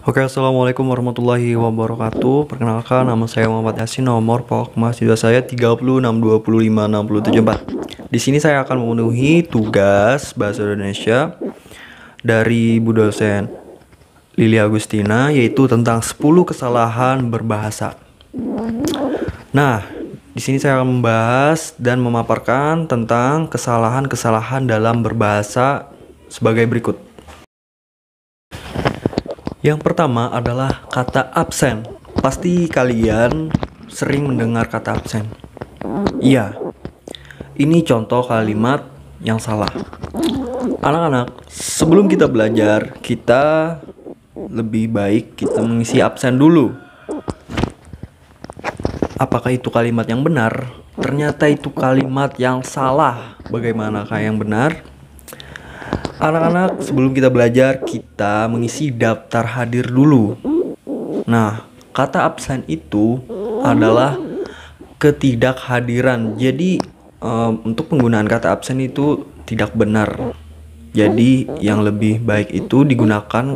Oke, assalamualaikum warahmatullahi wabarakatuh. Perkenalkan, nama saya Muhammad Yasin. Nomor pokok mahasiswa saya 36625674. Di sini saya akan memenuhi tugas bahasa Indonesia dari Bu dosen Lili Agustina, yaitu tentang 10 kesalahan berbahasa. Nah, di sini saya akan membahas dan memaparkan tentang kesalahan-kesalahan dalam berbahasa sebagai berikut. Yang pertama adalah kata absen. Pasti kalian sering mendengar kata absen. Iya, ini contoh kalimat yang salah. Anak-anak, sebelum kita belajar, kita lebih baik kita mengisi absen dulu. Apakah itu kalimat yang benar? Ternyata itu kalimat yang salah. Bagaimanakah yang benar? Anak-anak, sebelum kita belajar, kita mengisi daftar hadir dulu. Nah, kata absen itu adalah ketidakhadiran. Jadi, untuk penggunaan kata absen itu tidak benar. Jadi, yang lebih baik itu digunakan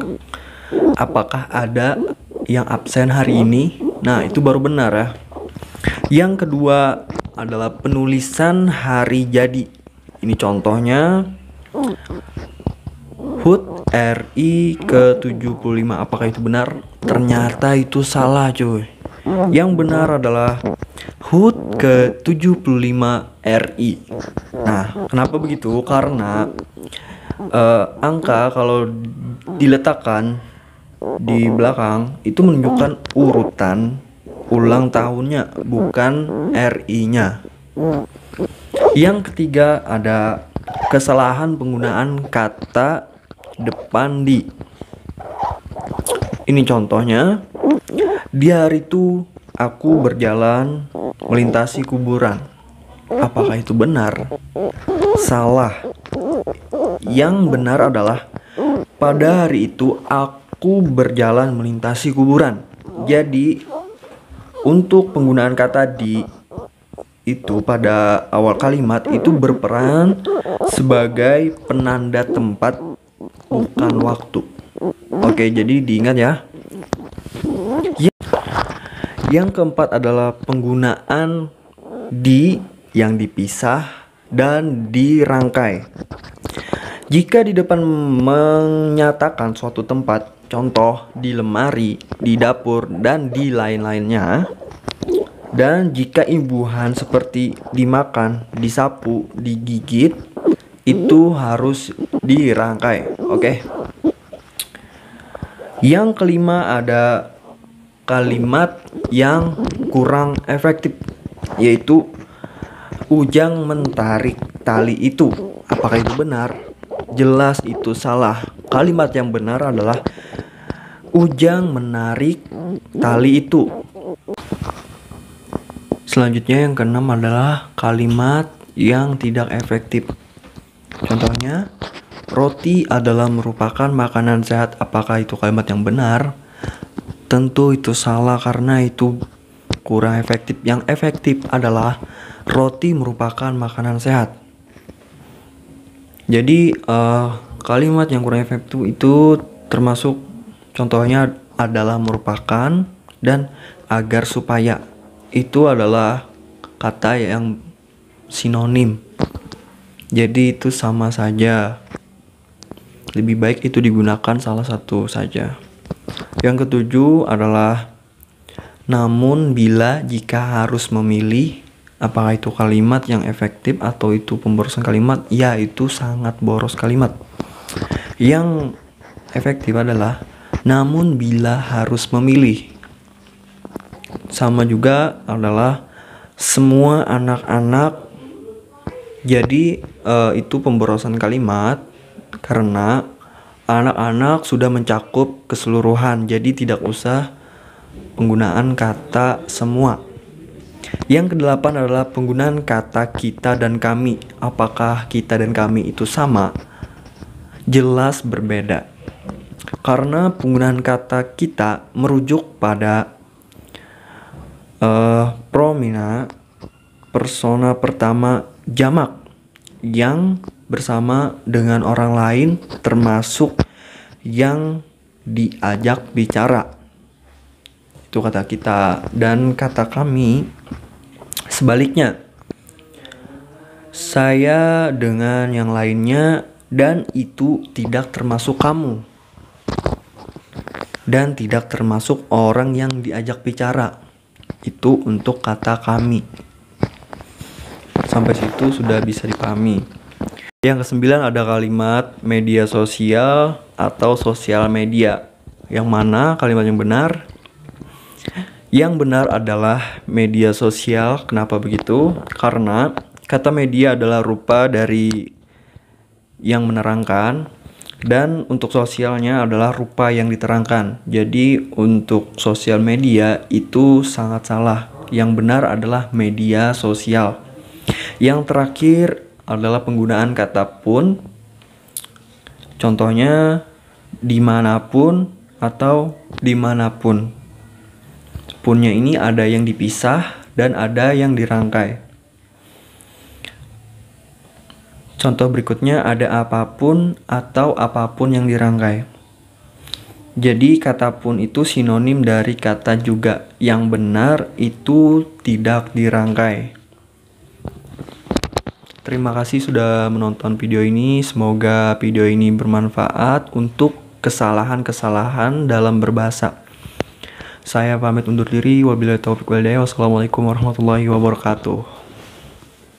apakah ada yang absen hari ini. Nah, itu baru benar ya. Yang kedua adalah penulisan hari jadi. Ini contohnya HUT RI ke-75. Apakah itu benar? Ternyata itu salah, cuy. Yang benar adalah HUT ke-75 RI. Nah, kenapa begitu? Karena angka kalau diletakkan di belakang itu menunjukkan urutan ulang tahunnya, bukan RI-nya. Yang ketiga ada kesalahan penggunaan kata depan di. Ini contohnya, di hari itu aku berjalan melintasi kuburan. Apakah itu benar? Salah. Yang benar adalah pada hari itu aku berjalan melintasi kuburan. Jadi untuk penggunaan kata di itu pada awal kalimat itu berperan sebagai penanda tempat, bukan waktu. Oke, jadi diingat ya. Yang keempat adalah penggunaan di yang dipisah dan dirangkai. Jika di depan menyatakan suatu tempat, contoh di lemari, di dapur, dan di lain-lainnya. Dan jika imbuhan seperti dimakan, disapu, digigit, itu harus dirangkai. Oke. Yang kelima ada kalimat yang kurang efektif, yaitu Ujang mentarik tali itu. Apakah itu benar? Jelas itu salah. Kalimat yang benar adalah Ujang menarik tali itu. Selanjutnya yang keenam adalah kalimat yang tidak efektif. Contohnya, roti adalah merupakan makanan sehat. Apakah itu kalimat yang benar? Tentu itu salah karena itu kurang efektif. Yang efektif adalah roti merupakan makanan sehat. Jadi kalimat yang kurang efektif itu termasuk contohnya adalah merupakan dan agar supaya. Itu adalah kata yang sinonim. Jadi itu sama saja. Lebih baik itu digunakan salah satu saja. Yang ketujuh adalah namun bila jika harus memilih. Apakah itu kalimat yang efektif atau itu pemborosan kalimat? Ya, itu sangat boros kalimat. Yang efektif adalah namun bila harus memilih. Sama juga adalah semua anak-anak. Jadi itu pemborosan kalimat karena anak-anak sudah mencakup keseluruhan. Jadi tidak usah penggunaan kata semua. Yang kedelapan adalah penggunaan kata kita dan kami. Apakah kita dan kami itu sama? Jelas berbeda. Karena penggunaan kata kita merujuk pada promina persona pertama jamak yang bersama dengan orang lain, termasuk yang diajak bicara. Itu kata kita. Dan kata kami sebaliknya. Saya dengan yang lainnya dan itu tidak termasuk kamu. Dan tidak termasuk orang yang diajak bicara. Itu untuk kata kami. Sampai situ sudah bisa dipahami. Yang kesembilan ada kalimat media sosial atau sosial media. Yang mana kalimat yang benar? Yang benar adalah media sosial. Kenapa begitu? Karena kata media adalah rupa dari yang menerangkan, dan untuk sosialnya adalah rupa yang diterangkan. Jadi untuk sosial media itu sangat salah. Yang benar adalah media sosial. Yang terakhir adalah penggunaan kata pun. Contohnya dimanapun atau dimanapun. Punnya ini ada yang dipisah dan ada yang dirangkai. Contoh berikutnya ada apapun atau apapun yang dirangkai. Jadi kata pun itu sinonim dari kata juga. Yang benar itu tidak dirangkai. Terima kasih sudah menonton video ini. Semoga video ini bermanfaat untuk kesalahan-kesalahan dalam berbahasa. Saya pamit undur diri. Wabillahi taufiq wal hidayah. Wassalamualaikum warahmatullahi wabarakatuh.